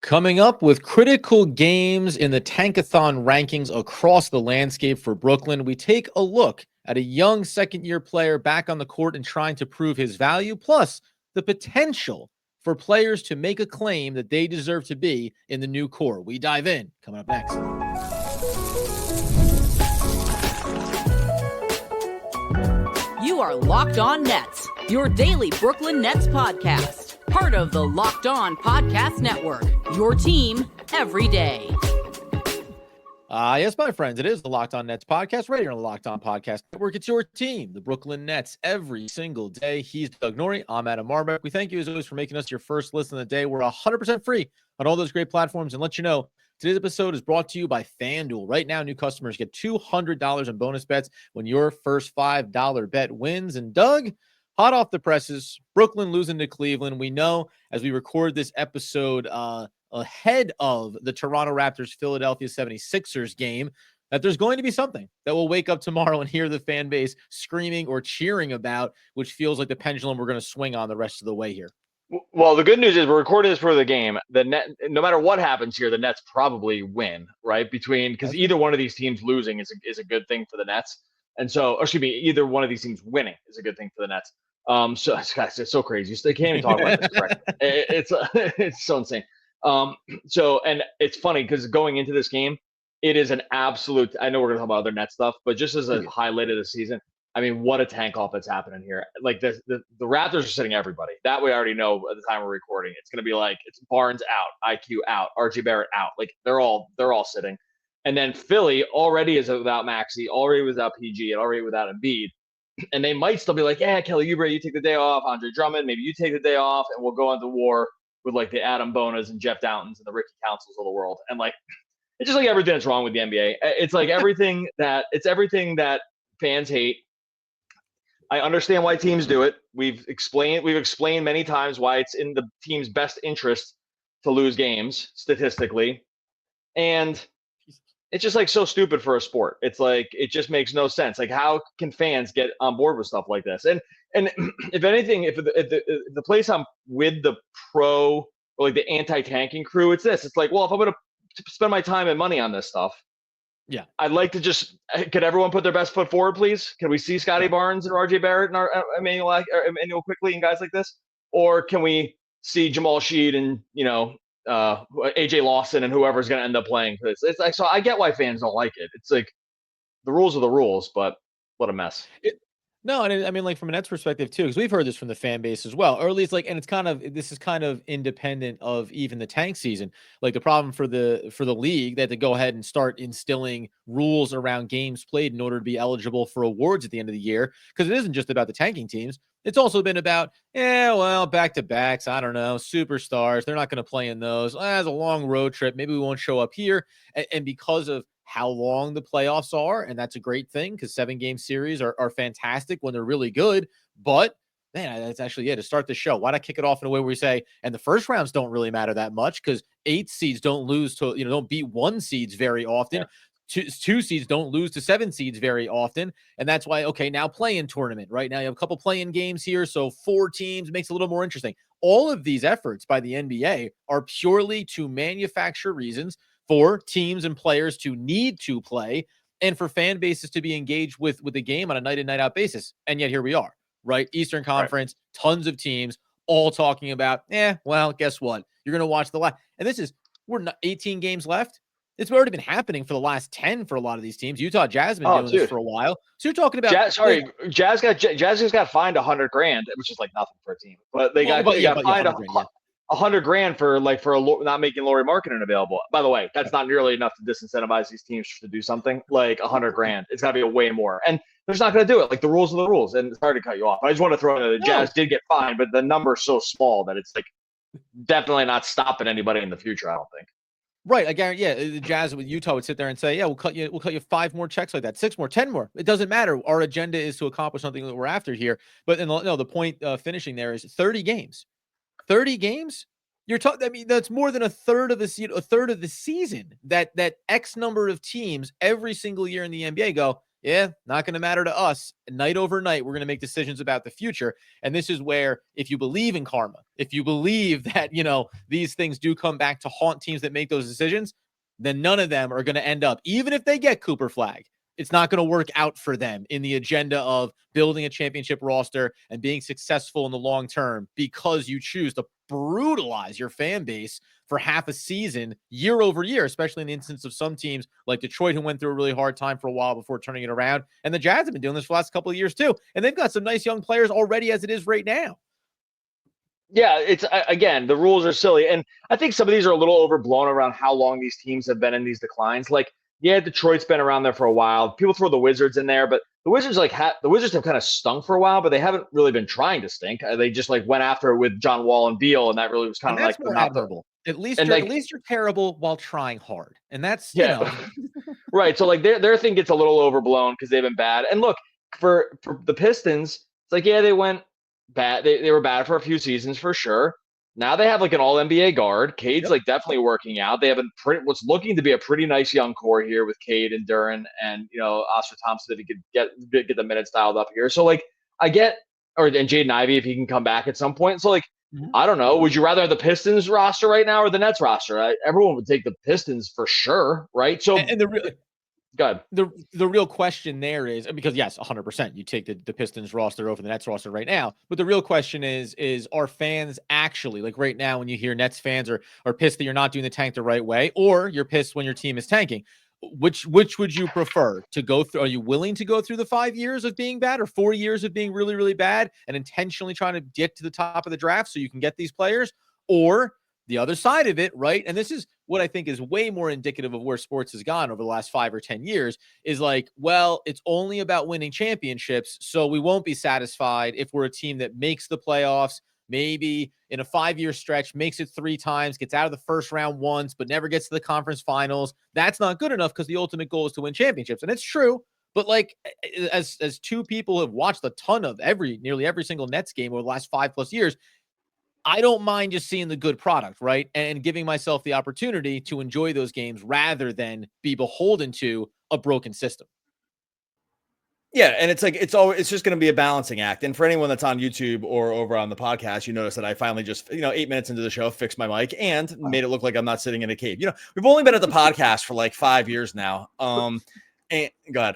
Coming up with critical games in the Tankathon rankings across the landscape for Brooklyn, we take a look at a young second-year player back on the court and trying to prove his value, plus the potential for players to make a claim that they deserve to be in the new core. We dive in. Coming up next. You are Locked On Nets, your daily Brooklyn Nets podcast. Part of the Locked On Podcast Network, your team every day. Yes, my friends, it is the Locked On Nets podcast right here on the Locked On Podcast Network. It's your team, the Brooklyn Nets, every single day. He's Doug Norrie. I'm Adam Marbeck. We thank you, as always, for making us your first listen of the day. We're 100% free on all those great platforms. And let you know, today's episode is brought to you by FanDuel. Right now, new customers get $200 in bonus bets when your first $5 bet wins. And Doug, hot off the presses, Brooklyn losing to Cleveland. We know as we record this episode ahead of the Toronto Raptors Philadelphia 76ers game, that there's going to be something that will wake up tomorrow and hear the fan base screaming or cheering about, which feels like the pendulum we're going to swing on the rest of the way here. Well, the good news is we're recording this for the game. The net, no matter what happens here, the Nets probably win, right? Because either one of these teams losing is a good thing for the Nets. And so, either one of these teams winning is a good thing for the Nets. So it's so crazy. They can't even talk about this correctly. It's so insane. And it's funny because going into this game, it is an absolute. I know we're gonna talk about other net stuff, but just as a highlight of the season, I mean, what a tank off that's happening here. Like the Raptors are sitting everybody. That we already know at the time we're recording. It's gonna be like it's Barnes out, IQ out, RJ Barrett out. Like they're all sitting. And then Philly already is without Maxey, already without PG, and already without Embiid. And they might still be like, yeah, Kelly Oubre, you take the day off. Andre Drummond, maybe you take the day off, and we'll go into war with like the Adam Bonas and Jeff Downtons and the Ricky Councils of the world. And like, it's just like everything that's wrong with the NBA. It's like everything that fans hate. I understand why teams do it. We've explained many times why it's in the team's best interest to lose games statistically. And it's just like so stupid for a sport. It's like, it just makes no sense. Like, how can fans get on board with stuff like this? And if anything, if the place I'm with the pro or like the anti-tanking crew, it's this. It's like, well, if I'm going to spend my time and money on this stuff, yeah, I'd like to just, could everyone put their best foot forward, please? Can we see Scotty Barnes and RJ Barrett and Emmanuel Quickly and guys like this? Or can we see Jamal Sheed and, AJ Lawson and whoever's going to end up playing for this? It's like, so I get why fans don't like it. It's like the rules are the rules, but what a mess. No, and I mean, like from a Nets perspective too, because we've heard this from the fan base as well. Or at least like, and this is kind of independent of even the tank season. Like the problem for the league, they had to go ahead and start instilling rules around games played in order to be eligible for awards at the end of the year. Because it isn't just about the tanking teams. It's also been about, back-to-backs, I don't know, superstars. They're not going to play in those. It's a long road trip. Maybe we won't show up here. And because of how long the playoffs are, and that's a great thing because 7-game series are fantastic when they're really good. But, man, that's actually to start the show. Why not kick it off in a way where we say, and the first rounds don't really matter that much because 8 seeds don't lose to, don't beat 1 seeds very often. Yeah. Two seeds don't lose to 7 seeds very often. And that's why, now play-in tournament. Right now you have a couple play-in games here, so 4 teams makes it a little more interesting. All of these efforts by the NBA are purely to manufacture reasons for teams and players to need to play and for fan bases to be engaged with the game on a night in, night out basis. And yet here we are, right? Eastern Conference, tons of teams all talking about, guess what? You're going to watch we're not 18 games left. It's already been happening for the last 10 for a lot of these teams. Utah Jazz been doing this for a while. So you're talking about Jazz just got fined $100,000, which is like nothing for a team. But they got fined $100,000 for not making Lauri Markkanen available. By the way, that's not nearly enough to disincentivize these teams to do something. Like $100,000, it's got to be a way more. And they're just not going to do it. Like the rules are the rules. And sorry to cut you off. I just want to throw in that the Jazz did get fined, but the number's so small that it's like definitely not stopping anybody in the future. I don't think. Right. I guarantee, the Jazz with Utah would sit there and say, we'll cut you 5 more checks like that, 6 more, 10 more. It doesn't matter. Our agenda is to accomplish something that we're after here. But the point finishing there is 30 games. 30 games? You're talking. I mean, that's more than a third of the season. That X number of teams every single year in the NBA go, yeah, not going to matter to us. Night over night, we're going to make decisions about the future. And this is where, if you believe in karma, if you believe that, these things do come back to haunt teams that make those decisions, then none of them are going to end up, even if they get Cooper Flag, it's not going to work out for them in the agenda of building a championship roster and being successful in the long term, because you choose to brutalize your fan base for half a season, year over year, especially in the instance of some teams like Detroit, who went through a really hard time for a while before turning it around. And the Jazz have been doing this for the last couple of years too. And they've got some nice young players already as it is right now. Yeah, it's again, the rules are silly. And I think some of these are a little overblown around how long these teams have been in these declines. Like, yeah, Detroit's been around there for a while. People throw the Wizards in there, but the Wizards the Wizards have kind of stunk for a while, but they haven't really been trying to stink. They just went after it with John Wall and Beal, and that really was kind of like more admirable. At least you're terrible while trying hard, and that's right. So their thing gets a little overblown because they've been bad. And look, for the Pistons, it's like, yeah, they went bad. They were bad for a few seasons for sure. Now they have an all NBA guard. Cade's definitely working out. They have what's looking to be a pretty nice young core here with Cade and Duren and Oscar Thompson, if he could get the minutes dialed up here. So I get, and Jaden Ivey if he can come back at some point. So I don't know. Would you rather have the Pistons roster right now or the Nets roster? Everyone would take the Pistons for sure, right? So and good. The real question there is, because yes, 100%, you take the Pistons roster over the Nets roster right now. But the real question is are fans actually, right now, when you hear Nets fans are pissed that you're not doing the tank the right way, or you're pissed when your team is tanking? Which would you prefer to go through? Are you willing to go through the 5 years of being bad or 4 years of being really, really bad and intentionally trying to get to the top of the draft so you can get these players? Or the other side of it, right? And this is what I think is way more indicative of where sports has gone over the last 5 or 10 years, is it's only about winning championships. So we won't be satisfied if we're a team that makes the playoffs, maybe in a 5-year stretch, makes it 3 times, gets out of the first round once, but never gets to the conference finals. That's not good enough, because the ultimate goal is to win championships. And it's true. But as two people have watched a ton of nearly every single Nets game over the last 5+ years, I don't mind just seeing the good product, right? And giving myself the opportunity to enjoy those games rather than be beholden to a broken system. Yeah, and it's just going to be a balancing act. And for anyone that's on YouTube or over on the podcast, you notice that I finally just 8 minutes into the show fixed my mic and made it look like I'm not sitting in a cave. We've only been at the podcast for 5 years now. And go ahead.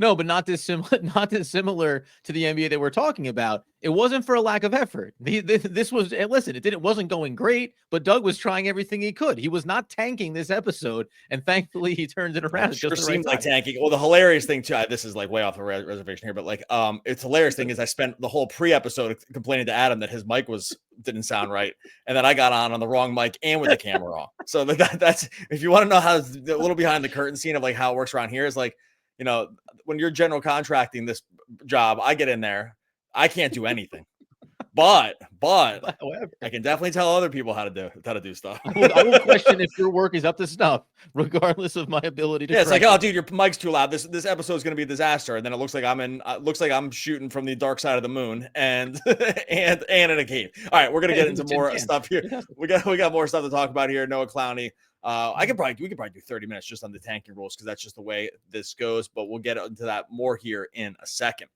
No, but not dissimilar to the NBA that we're talking about. It wasn't for a lack of effort. This was, listen, it wasn't going great, but Doug was trying everything he could. He was not tanking this episode, and thankfully he turned it around. It sure seemed like tanking. Well, the hilarious thing too, this is way off the reservation here, but it's hilarious thing is I spent the whole pre-episode complaining to Adam that his mic didn't sound right, and then I got on the wrong mic and with the camera off. So that's, if you want to know how a little behind the curtain scene of how it works around here, is when you're general contracting this job, I get in there, I can't do anything, but however, I can definitely tell other people how to do stuff. I will question if your work is up to snuff, regardless of my ability to. Yeah, it's oh, dude, your mic's too loud. This episode is going to be a disaster, and then it looks like I'm shooting from the dark side of the moon, and and in a cave. All right, we're gonna get into more stuff here. We got more stuff to talk about here. Noah Clowney. We could probably do 30 minutes just on the tanking rules, because that's just the way this goes, but we'll get into that more here in a second.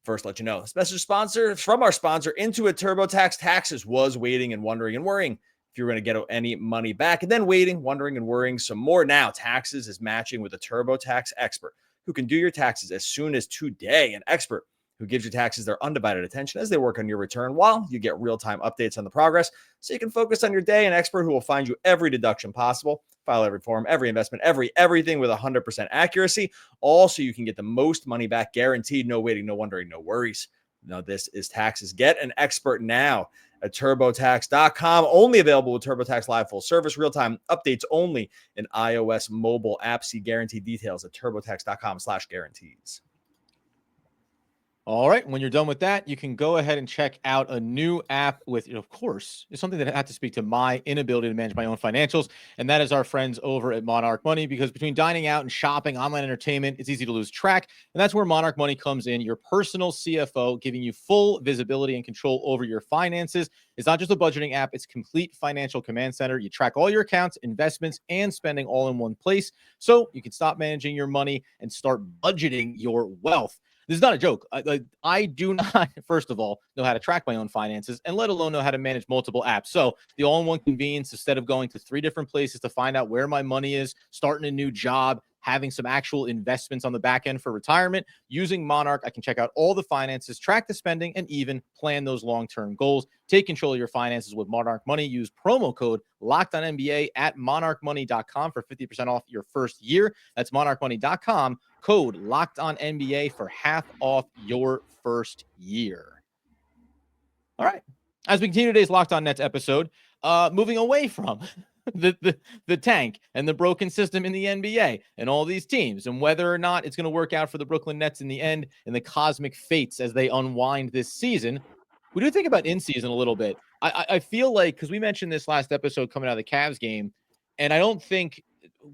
First, let you know, special sponsor from our sponsor, Intuit TurboTax. Taxes was waiting and wondering and worrying if you were going to get any money back, and then waiting, wondering, and worrying some more. Now, Taxes is matching with a TurboTax expert who can do your taxes as soon as today. An expert who gives your taxes their undivided attention as they work on your return, while you get real-time updates on the progress, so you can focus on your day. An expert who will find you every deduction possible, file every form, every investment, everything with 100% accuracy, all so you can get the most money back guaranteed. No waiting, no wondering, no worries. Now, this is Taxes. Get an expert now at TurboTax.com. Only available with TurboTax Live full service, real-time updates only in iOS mobile app. See guarantee details at TurboTax.com/guarantees. All right. When you're done with that, you can go ahead and check out a new app with, of course, it's something that had to speak to my inability to manage my own financials. And that is our friends over at Monarch Money, because between dining out and shopping, online entertainment, it's easy to lose track. And that's where Monarch Money comes in, your personal CFO, giving you full visibility and control over your finances. It's not just a budgeting app, it's complete financial command center. You track all your accounts, investments, and spending all in one place. So you can stop managing your money and start budgeting your wealth. This is not a joke. I do not, first of all, know how to track my own finances, and let alone know how to manage multiple apps. So the all-in-one convenience, instead of going to 3 different places to find out where my money is, starting a new job, having some actual investments on the back end for retirement, using Monarch, I can check out all the finances, track the spending, and even plan those long-term goals. Take control of your finances with Monarch Money. Use promo code LOCKEDONNBA at monarchmoney.com for 50% off your first year. That's monarchmoney.com. Code LOCKEDONNBA for half off your first year. All right. As we continue today's Locked On Nets episode, moving away from the tank and the broken system in the NBA and all these teams, and whether or not it's going to work out for the Brooklyn Nets in the end and the cosmic fates as they unwind this season, we do think about in season a little bit. I feel like, because we mentioned this last episode coming out of the Cavs game, and I don't think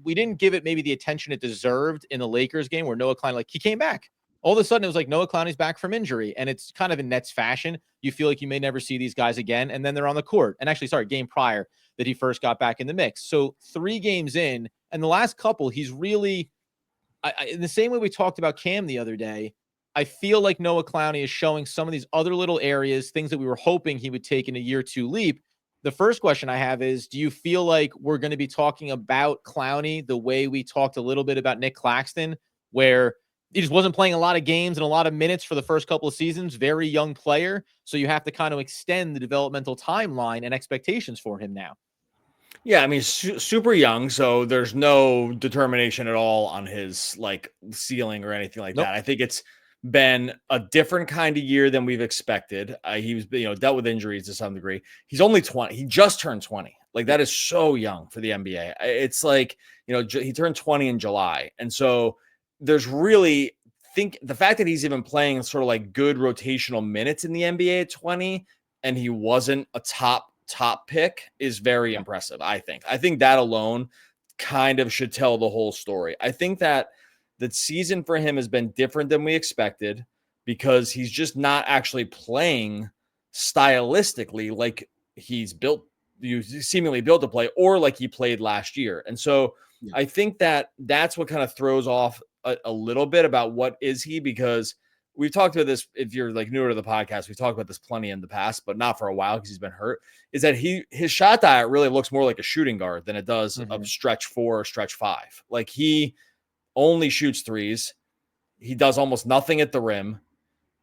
we didn't give it maybe the attention it deserved in the Lakers game, where Noah Clowney, like, he came back. All of a sudden, it was like Noah Clowney's back from injury, and it's kind of in Nets fashion. You feel like you may never see these guys again, and then they're on the court. And actually, game prior that he first got back in the mix. So 3 games in, and the last couple, he's really, in the same way we talked about Cam the other day, I feel like Noah Clowney is showing some of these other little areas, things that we were hoping he would take in a year 2 leap. The first question I have is, do you feel like we're going to be talking about Clowney the way we talked a little bit about Nick Claxton, where he just wasn't playing a lot of games and a lot of minutes for the first couple of seasons, very young player, so you have to kind of extend the developmental timeline and expectations for him now? Yeah, I mean, super young, so there's no determination at all on his ceiling or anything like that. I think it's been a different kind of year than we've expected. He was, dealt with injuries to some degree. He's only 20. He just turned 20. Like, that is so young for the NBA. It's like, he turned 20 in July. And so there's really, the fact that he's even playing sort of like good rotational minutes in the NBA at 20, and he wasn't a top pick, is very impressive. I think that alone kind of should tell the whole story. I think that the season for him has been different than we expected, because he's just not actually playing stylistically like he's seemingly built to play, or like he played last year. And so I think that that's what kind of throws off a little bit about what is he, because we've talked about this. If you're newer to the podcast, we've talked about this plenty in the past, but not for a while because he's been hurt, is that his shot diet really looks more like a shooting guard than it does of stretch 4 or stretch 5. Like, he only shoots threes. He does almost nothing at the rim.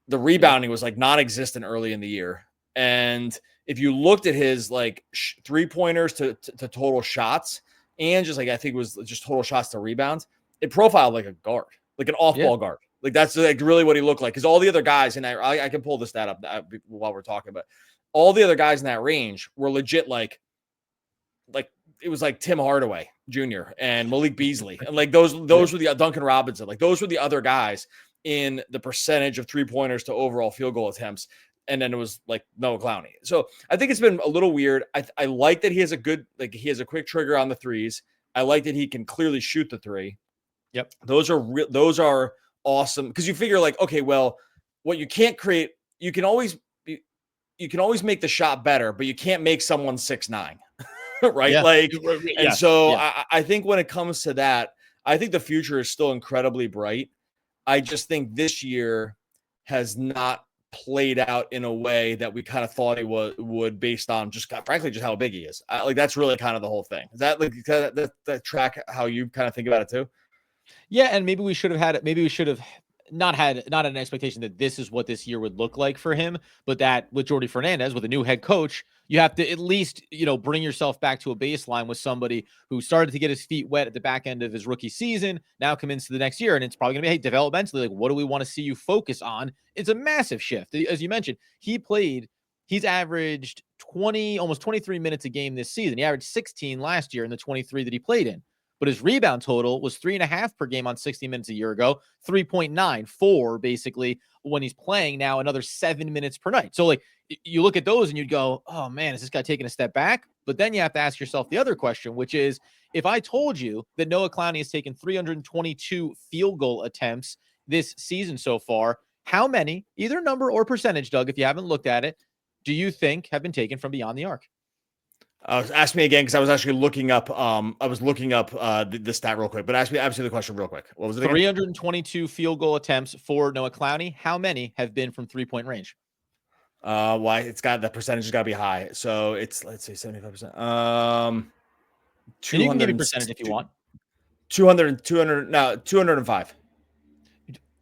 The rebounding was non-existent early in the year. And if you looked at his 3-pointers to total shots, and just I think it was just total shots to rebounds, it profiled like a guard, like an off-ball guard. Like, that's really what he looked like. Because all the other guys, and I can pull this stat up while we're talking, but all the other guys in that range were legit like it was like Tim Hardaway Jr. and Malik Beasley, and those were the Duncan Robinson, those were the other guys in the percentage of 3-pointers to overall field goal attempts. And then it was Noah Clowney. So I think it's been a little weird. I like that he has he has a quick trigger on the threes. I like that he can clearly shoot the 3. Yep, those are awesome, because you figure okay, well, what you can't create, you can always make the shot better, but you can't make someone 6'9", right? Yeah. I think when it comes to that, I think the future is still incredibly bright. I just think this year has not played out in a way that we kind of thought he would based on frankly just how big he is. That's really kind of the whole thing. Is that that track how you kind of think about it too? Yeah, and maybe we should have not an expectation that this is what this year would look like for him, but that with Jordi Fernandez, with a new head coach, you have to at least, bring yourself back to a baseline with somebody who started to get his feet wet at the back end of his rookie season, now come into the next year, and it's probably going to be, hey, developmentally, what do we want to see you focus on? It's a massive shift. As you mentioned, he's averaged almost 23 minutes a game this season. He averaged 16 last year in the 23 that he played in. but his rebound total was 3.5 per game on 60 minutes a year ago, 3.94 basically when he's playing now another 7 minutes per night. So like you look at those and you'd go, oh man, is this guy taking a step back? But then you have to ask yourself the other question, which is, if I told you that Noah Clowney has taken 322 field goal attempts this season so far, how many, either number or percentage, Doug, if you haven't looked at it, do you think have been taken from beyond the arc? Ask me again, because I was actually looking up. The stat real quick, but ask me the question real quick. What was it again? 322 field goal attempts for Noah Clowney. How many have been from 3-point range? Why it's got the percentage has got to be high. So it's, let's say 75%. And you can give me percentage if you want. 205.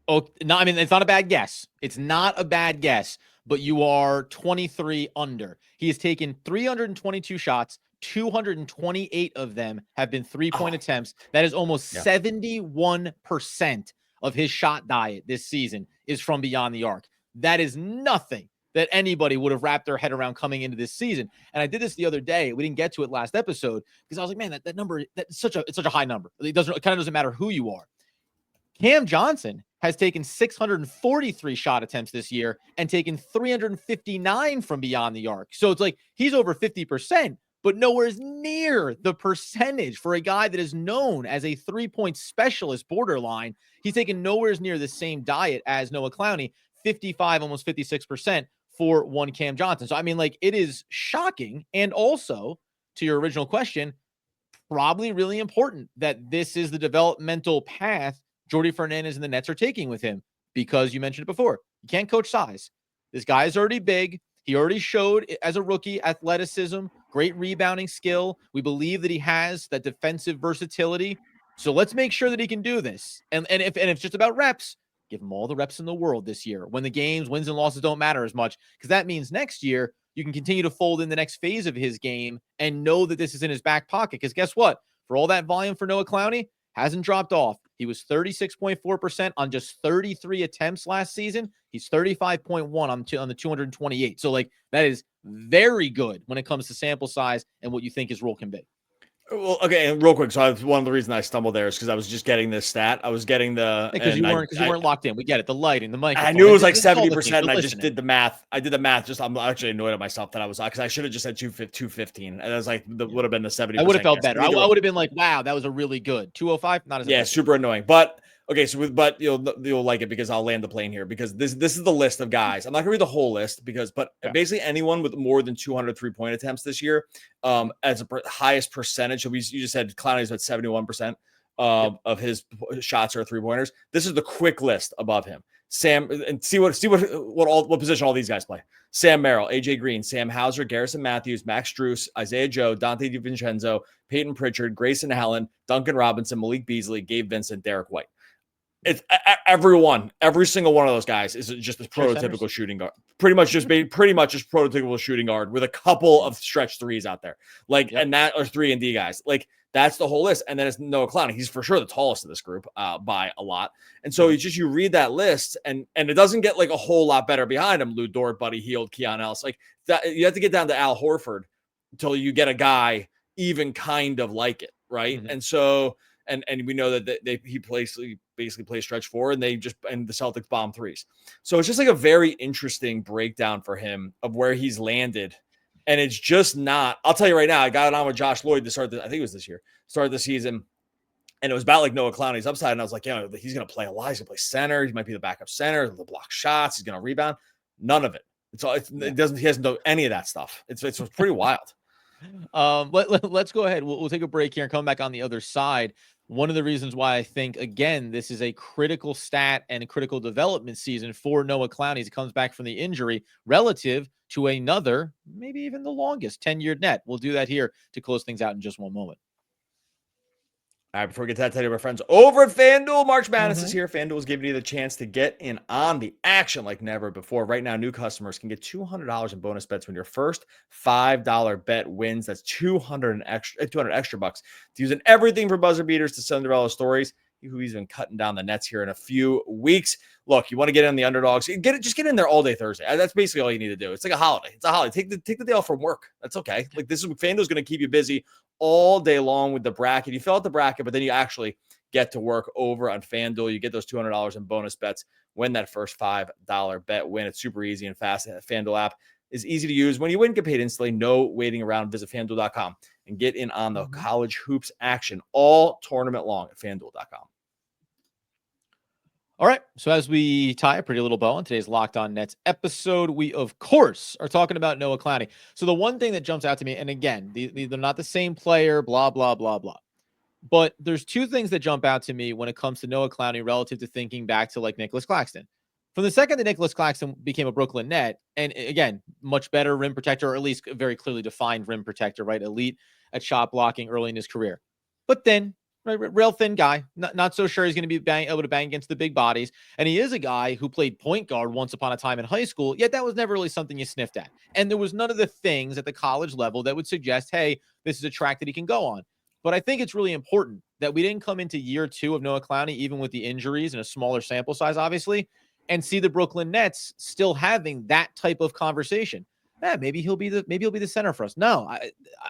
Oh, no, I mean, it's not a bad guess. It's not a bad guess, but you are 23 under. He has taken 322 shots. 228 of them have been 3-point attempts. That is almost 71% of his shot diet this season is from beyond the arc. That is nothing that anybody would have wrapped their head around coming into this season. And I did this the other day. We didn't get to it last episode because I was like, man, that number, it's such a high number. It kind of doesn't matter who you are. Cam Johnson has taken 643 shot attempts this year and taken 359 from beyond the arc. So it's like he's over 50%, but nowhere near the percentage for a guy that is known as a 3-point specialist borderline. He's taken nowhere near the same diet as Noah Clowney, 55, almost 56% for one Cam Johnson. So, I mean, like, it is shocking. And also, to your original question, probably really important that this is the developmental path Jordy Fernandez and the Nets are taking with him, because you mentioned it before. You can't coach size. This guy is already big. He already showed as a rookie athleticism, great rebounding skill. We believe that he has that defensive versatility. So let's make sure that he can do this. And if it's just about reps, give him all the reps in the world this year. When the games, wins and losses don't matter as much, because that means next year you can continue to fold in the next phase of his game and know that this is in his back pocket. Because guess what? For all that volume for Noah Clowney, hasn't dropped off. He was 36.4% on just 33 attempts last season. He's 35.1 on the 228. So, like, that is very good when it comes to sample size and what you think his role can be. Well, okay, and real quick. So one of the reasons I stumbled there is because I was just getting this stat. I was getting the because you weren't locked in. We get it. The lighting, the microphone. I knew it was like 70%. And I just did the math. I did the math. Just I'm actually annoyed at myself that I was, because I should have just said 215. And I was like, that would have been the 70%. I would have felt better. I would have been like, wow, that was a really good 205. Not as super annoying. But okay, but you'll like it because I'll land the plane here, because this is the list of guys. I'm not gonna read the whole list but basically anyone with more than 200 3-point attempts this year, as a highest percentage. So you just said Clowney's at 71% of his shots are 3-pointers. This is the quick list above him. Sam, and see what position all these guys play. Sam Merrill, AJ Green, Sam Hauser, Garrison Matthews, Max Strus, Isaiah Joe, Dante DiVincenzo, Peyton Pritchard, Grayson Allen, Duncan Robinson, Malik Beasley, Gabe Vincent, Derek White. It's every single one of those guys is just a prototypical shooting guard. Pretty much just prototypical shooting guard with a couple of stretch threes out there. And that are 3-and-D guys. Like, that's the whole list. And then it's Noah Clowney. He's for sure the tallest of this group by a lot. And so you read that list and it doesn't get like a whole lot better behind him. Lou Dort, Buddy Hield, Keon Ellis. Like that, you have to get down to Al Horford until you get a guy even kind of like it. Right. Mm-hmm. And so, and we know that he basically plays stretch 4 and the Celtics bomb threes. So it's just like a very interesting breakdown for him of where he's landed. And it's just not, I'll tell you right now, I got it on with Josh Lloyd to start I think it was this year, start the season. And it was about like Noah Clowney's upside. And I was like, he's going to play a lot. He's going to play center. He might be the backup center, the block shots. He's going to rebound. None of it. He hasn't done any of that stuff. It's pretty wild. Let's go ahead. We'll take a break here and come back on the other side. One of the reasons why I think, again, this is a critical stat and a critical development season for Noah Clowney as he comes back from the injury relative to another, maybe even the longest tenured net. We'll do that here to close things out in just one moment. All right, before we get to that, tell you our friends over at FanDuel. March Madness is here. FanDuel is giving you the chance to get in on the action like never before. Right now, new customers can get $200 in bonus bets when your first $5 bet wins. That's $200 extra bucks to use in everything from buzzer beaters to Cinderella stories. who he's been cutting down the Nets here in a few weeks. Look, you want to get in the underdogs, just get in there all day Thursday. That's basically all you need to do. It's like a holiday. It's a holiday. Take the day off from work. That's okay. Like this is FanDuel's going to keep you busy all day long with the bracket. You fill out the bracket, but then you actually get to work over on FanDuel. You get those $200 in bonus bets when that first $5 bet win. It's super easy and fast. The FanDuel app is easy to use. When you win, get paid instantly. No waiting around. Visit FanDuel.com and get in on the college hoops action all tournament long at FanDuel.com. All right. So as we tie a pretty little bow on today's Locked On Nets episode, we, of course, are talking about Noah Clowney. So the one thing that jumps out to me, and again, they're not the same player, blah, blah, blah, blah. But there's two things that jump out to me when it comes to Noah Clowney relative to thinking back to like Nicholas Claxton. From the second that Nicholas Claxton became a Brooklyn Net, and again, much better rim protector, or at least a very clearly defined rim protector, right? Elite at shot blocking early in his career. But then, right, real thin guy, not so sure he's going to be able to bang against the big bodies. And he is a guy who played point guard once upon a time in high school, yet that was never really something you sniffed at. And there was none of the things at the college level that would suggest, hey, this is a track that he can go on. But I think it's really important that we didn't come into year two of Noah Clowney, even with the injuries and a smaller sample size, obviously, and see the Brooklyn Nets still having that type of conversation. Maybe he'll be the center for us. No,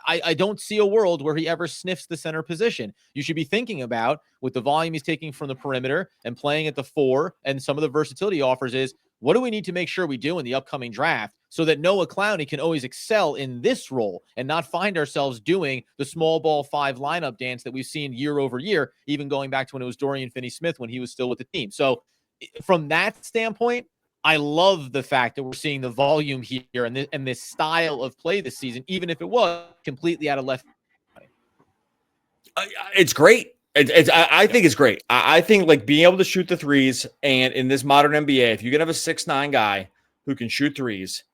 I don't see a world where he ever sniffs the center position. You should be thinking about, with the volume he's taking from the perimeter and playing at the 4 and some of the versatility he offers, is what do we need to make sure we do in the upcoming draft so that Noah Clowney can always excel in this role and not find ourselves doing the small ball 5 lineup dance that we've seen year over year, even going back to when it was Dorian Finney-Smith when he was still with the team. So from that standpoint, I love the fact that we're seeing the volume here and this style of play this season, even if it was completely out of left. It's great. I think it's great. I think like being able to shoot the threes, and in this modern NBA, if you can have a 6'9" guy who can shoot threes,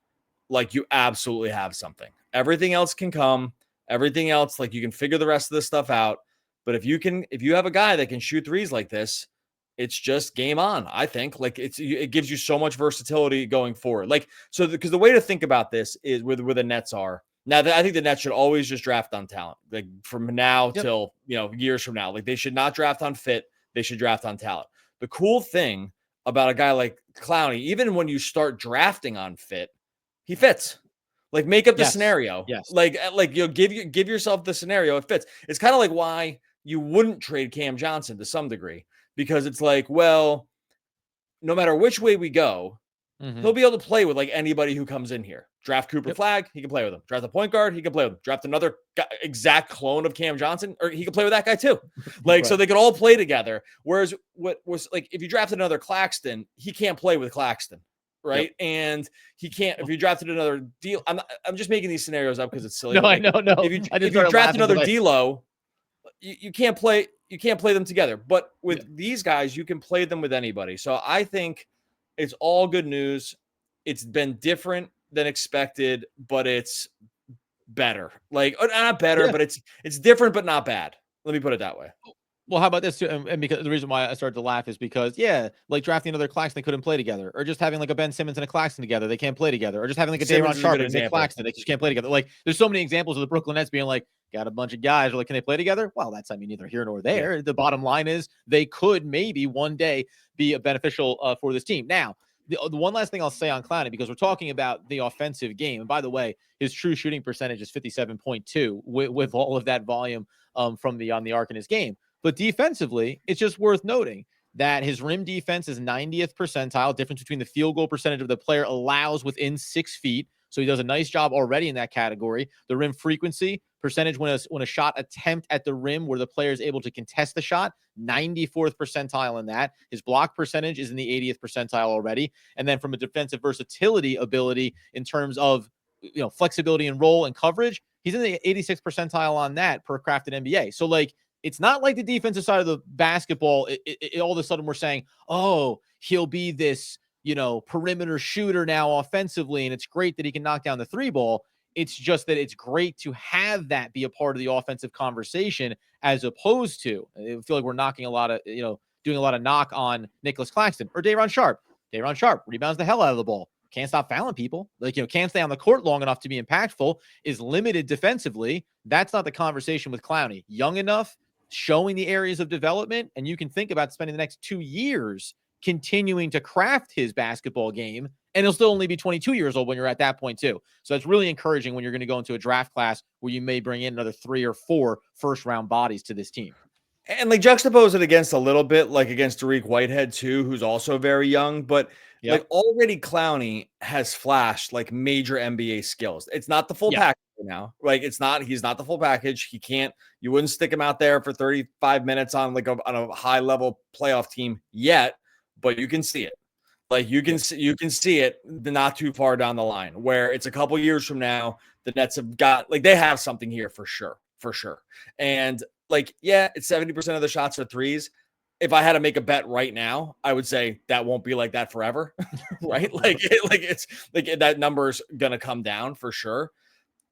like you absolutely have something. Everything else can come. Everything else, like you can figure the rest of this stuff out. But if you have a guy that can shoot threes like this, it's just game on. I think like it gives you so much versatility going forward. Like, so because the way to think about this is where the Nets are now. I think the Nets should always just draft on talent, like from now till, years from now. Like they should not draft on fit. They should draft on talent. The cool thing about a guy like Clowney, even when you start drafting on fit, he fits. Like make up the scenario. Yes. Like give yourself the scenario. It fits. It's kind of like why you wouldn't trade Cam Johnson to some degree. Because it's like, well, no matter which way we go, he'll be able to play with like anybody who comes in here. Draft Cooper Flag, he can play with him. Draft a point guard, he can play with him. Draft another exact clone of Cam Johnson, or he can play with that guy too. Like, so they could all play together. Whereas what was like, if you drafted another Claxton, he can't play with Claxton, right? And he can't. If you drafted another deal, I'm just making these scenarios up because it's silly. No, I know. No, if you draft another D'Lo, you can't play. You can't play them together, but with these guys, you can play them with anybody. So I think it's all good news. It's been different than expected, but it's better. Like not better, but it's different, but not bad. Let me put it that way. Well, how about this too? And because the reason why I started to laugh is because, like drafting another Claxton, they couldn't play together, or just having like a Ben Simmons and a Claxton together, they can't play together, or just having like a Day'Ron Sharpe and Nick Claxton, they just can't play together. Like, there's so many examples of the Brooklyn Nets being like, got a bunch of guys, like, can they play together? Well, that's, neither here nor there. Yeah. The bottom line is they could maybe one day be beneficial for this team. Now, the one last thing I'll say on Clowney, because we're talking about the offensive game, and by the way, his true shooting percentage is 57.2 with all of that volume from the on the arc in his game. But defensively, it's just worth noting that his rim defense is 90th percentile, difference between the field goal percentage of the player allows within 6 feet. So he does a nice job already in that category. The rim frequency percentage when a shot attempt at the rim where the player is able to contest the shot, 94th percentile in that. His block percentage is in the 80th percentile already. And then from a defensive versatility ability in terms of flexibility and roll and coverage, he's in the 86th percentile on that per Crafted NBA. So like, it's not like the defensive side of the basketball. All of a sudden we're saying, oh, he'll be this, perimeter shooter now offensively, and it's great that he can knock down the 3 ball. It's just that it's great to have that be a part of the offensive conversation, as opposed to, I feel like we're knocking a lot of, doing a lot of knock on Nicholas Claxton or Day'Ron Sharpe. Day'Ron Sharpe rebounds the hell out of the ball. Can't stop fouling people. Like, can't stay on the court long enough to be impactful, is limited defensively. That's not the conversation with Clowney. Young enough, showing the areas of development, and you can think about spending the next 2 years continuing to craft his basketball game, and he'll still only be 22 years old when you're at that point too. So it's really encouraging when you're going to go into a draft class where you may bring in another 3 or 4 first-round bodies to this team. And like juxtapose it against a little bit, like against Dariq Whitehead too, who's also very young, but like already Clowney has flashed like major NBA skills. It's not the full package now. Like he's not the full package. You wouldn't stick him out there for 35 minutes on a high level playoff team yet, but you can see it. Like you can see it not too far down the line where it's a couple years from now, the Nets have got like, they have something here for sure. And like, it's 70% of the shots are threes. If I had to make a bet right now, I would say that won't be like that forever, right? It's like that number's going to come down for sure.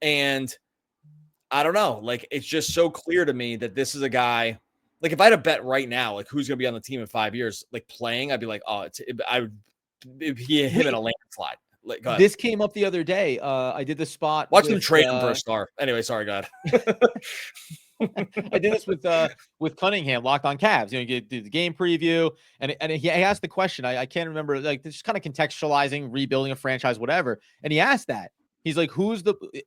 And I don't know, like, it's just so clear to me that this is a guy, like if I had a bet right now, like who's going to be on the team in 5 years, like playing, I'd be like, it'd be him in a landslide. Like, this came up the other day. I did the spot. Watch them trade him for a star. Anyway, sorry, go ahead. I did this with Cunningham, Locked On Cavs. You get the game preview, and he asked the question. I can't remember, like just kind of contextualizing, rebuilding a franchise, whatever. And he asked that. He's like,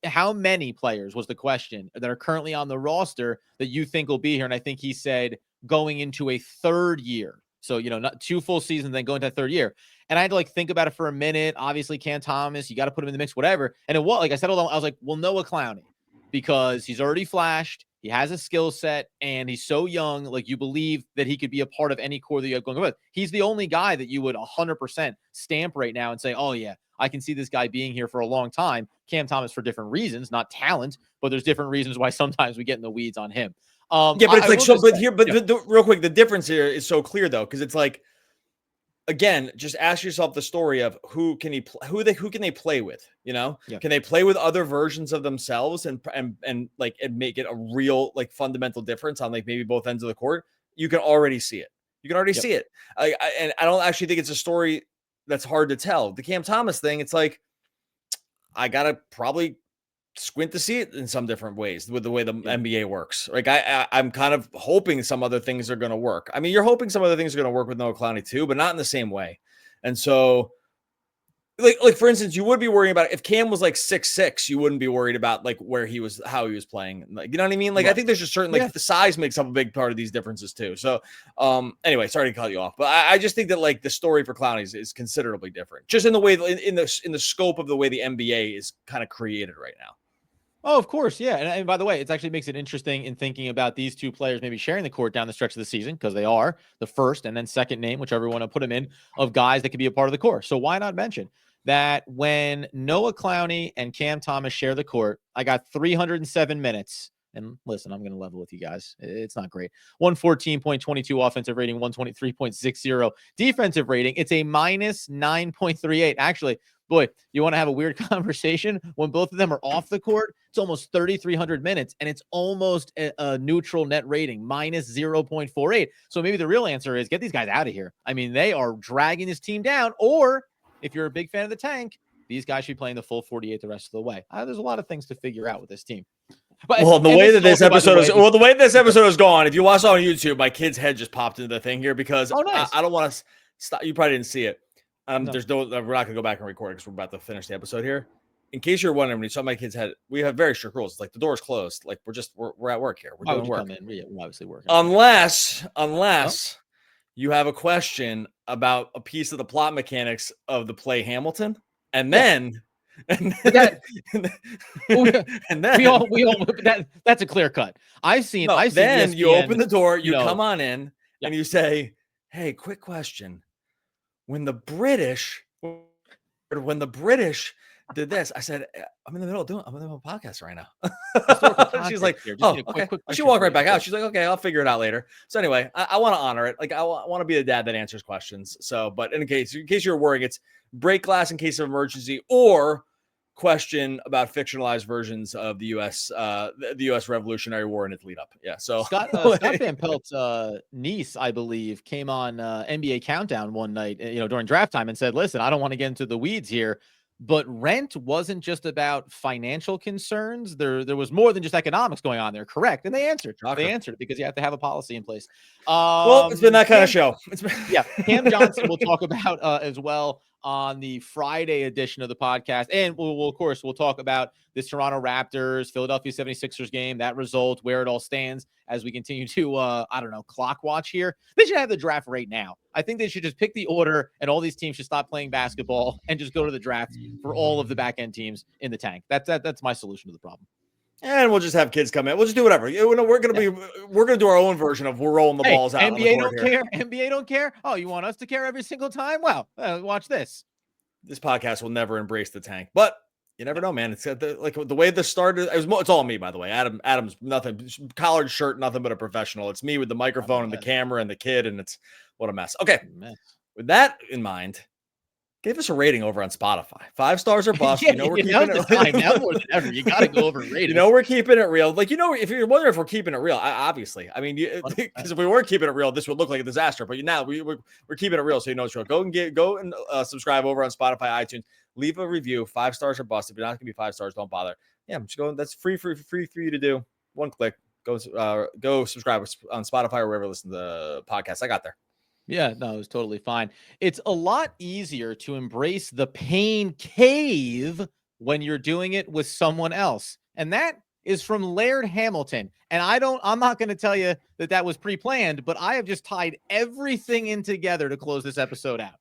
how many players was the question that are currently on the roster that you think will be here? And I think he said going into a third year. So, not 2 full seasons, then go into a third year. And I had to like think about it for a minute. Obviously, Cam Thomas, you got to put him in the mix, whatever. And it was like I said, I was like, well, Noah Clowney, because he's already flashed. He has a skill set and he's so young. Like you believe that he could be a part of any core that you have going with. He's the only guy that you would 100% stamp right now and say, oh yeah, I can see this guy being here for a long time. Cam Thomas for different reasons, not talent, but there's different reasons why sometimes we get in the weeds on him. But it's like, real quick, the difference here is so clear though. Cause it's like, again, just ask yourself the story of who can they play with, Can they play with other versions of themselves and make it a real like fundamental difference on like maybe both ends of the court? You can already see it. See it. And I don't actually think it's a story that's hard to tell. The Cam Thomas thing, it's like, I got to probably squint to see it in some different ways with the way the NBA works. Like I'm kind of hoping some other things are going to work. I mean, you're hoping some other things are going to work with Noah Clowney too, but not in the same way. And so like for instance, you would be worrying about if Cam was like 6'6", you wouldn't be worried about like how he was playing. Like, you know what I mean? Like, right. I think there's just certain, like the size makes up a big part of these differences too. So anyway, sorry to cut you off, but I just think that like the story for Clowney is considerably different just in the way, in the scope of the way the NBA is kind of created right now. Oh, of course. Yeah. And by the way, it actually makes it interesting in thinking about these two players maybe sharing the court down the stretch of the season because they are the first and then second name, whichever you want to put them in, of guys that could be a part of the core. So why not mention that when Noah Clowney and Cam Thomas share the court, I got 307 minutes. And listen, I'm going to level with you guys. It's not great. 114.22 offensive rating, 123.60 defensive rating. It's a minus 9.38. Actually, boy, you want to have a weird conversation when both of them are off the court? It's almost 3,300 minutes, and it's almost a neutral net rating, minus 0.48. So maybe the real answer is get these guys out of here. I mean, they are dragging this team down. Or if you're a big fan of the tank, these guys should be playing the full 48 the rest of the way. There's a lot of things to figure out with this team. But the way this episode is going, if you watch on YouTube, my kid's head just popped into the thing here because nice. I don't want to stop. You probably didn't see it. We're not going to go back and record it because we're about to finish the episode here. In case you're wondering, when you saw my kid's head, we have very strict rules. Like the door's closed. Like we're at work here. We're doing work. We're obviously working. Unless you have a question about a piece of the plot mechanics of the play Hamilton, and then. That's a clear cut. Then you open the door, you come on in, and you say, "Hey, quick question. When the British did this," I said, I'm in the middle of a podcast right now. She's like, "Oh, okay." She walked right back out. She's like, "Okay, I'll figure it out later." So anyway, I want to honor it. Like I want to be the dad that answers questions. So, but in case you're worrying, it's break glass in case of emergency or question about fictionalized versions of the U.S. Revolutionary War and its lead up. Yeah. So Scott Van Pelt's niece, I believe, came on NBA Countdown one night, during draft time and said, "Listen, I don't want to get into the weeds here, But rent wasn't just about financial concerns. There was more than just economics going on there. Correct. And they answered. Shocker. They answered because you have to have a policy in place. Well, it's been that kind of show. Yeah. Cam Johnson we'll talk about as well on the Friday edition of the podcast. And of course, we'll talk about this Toronto Raptors, Philadelphia 76ers game, that result, where it all stands as we continue to, clock watch here. They should have the draft right now. I think they should just pick the order, and all these teams should stop playing basketball and just go to the draft for all of the back end teams in the tank. That's my solution to the problem. And we'll just have kids come in. We'll just do whatever. We're gonna do our own version of we're rolling the balls out. NBA don't care. NBA don't care. Oh, you want us to care every single time? Well, watch this. This podcast will never embrace the tank, but you never know, man. It's the way this started. It's all me, by the way. Adam's nothing, collared shirt, nothing but a professional. It's me with the microphone and the camera and the kid, and it's what a mess. Okay, with that in mind, give us a rating over on Spotify. 5 stars or bust. Yeah, we're keeping it now more than ever. You got to go over ratings. We're keeping it real. If you're wondering if we're keeping it real, obviously. I mean, because if we weren't keeping it real, this would look like a disaster. But now we're keeping it real, so you know it's real. Go and subscribe over on Spotify, iTunes. Leave a review. 5 stars or bust. If you're not going to be 5 stars, don't bother. Yeah, just go. That's free for you to do. One click. Go subscribe on Spotify or wherever you listen to the podcast. I got there. Yeah, no, it was totally fine. It's a lot easier to embrace the pain cave when you're doing it with someone else. And that is from Laird Hamilton. And I'm not going to tell you that was pre-planned, but I have just tied everything in together to close this episode out.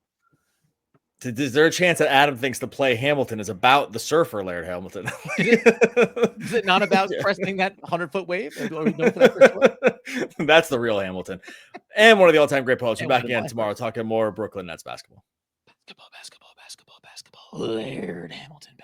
Is there a chance that Adam thinks the play Hamilton is about the surfer Laird Hamilton? Is it not about cresting that 100-foot wave? That's the real Hamilton. And one of the all-time great poets. We're back again tomorrow talking more Brooklyn Nets basketball. Basketball. Laird Hamilton.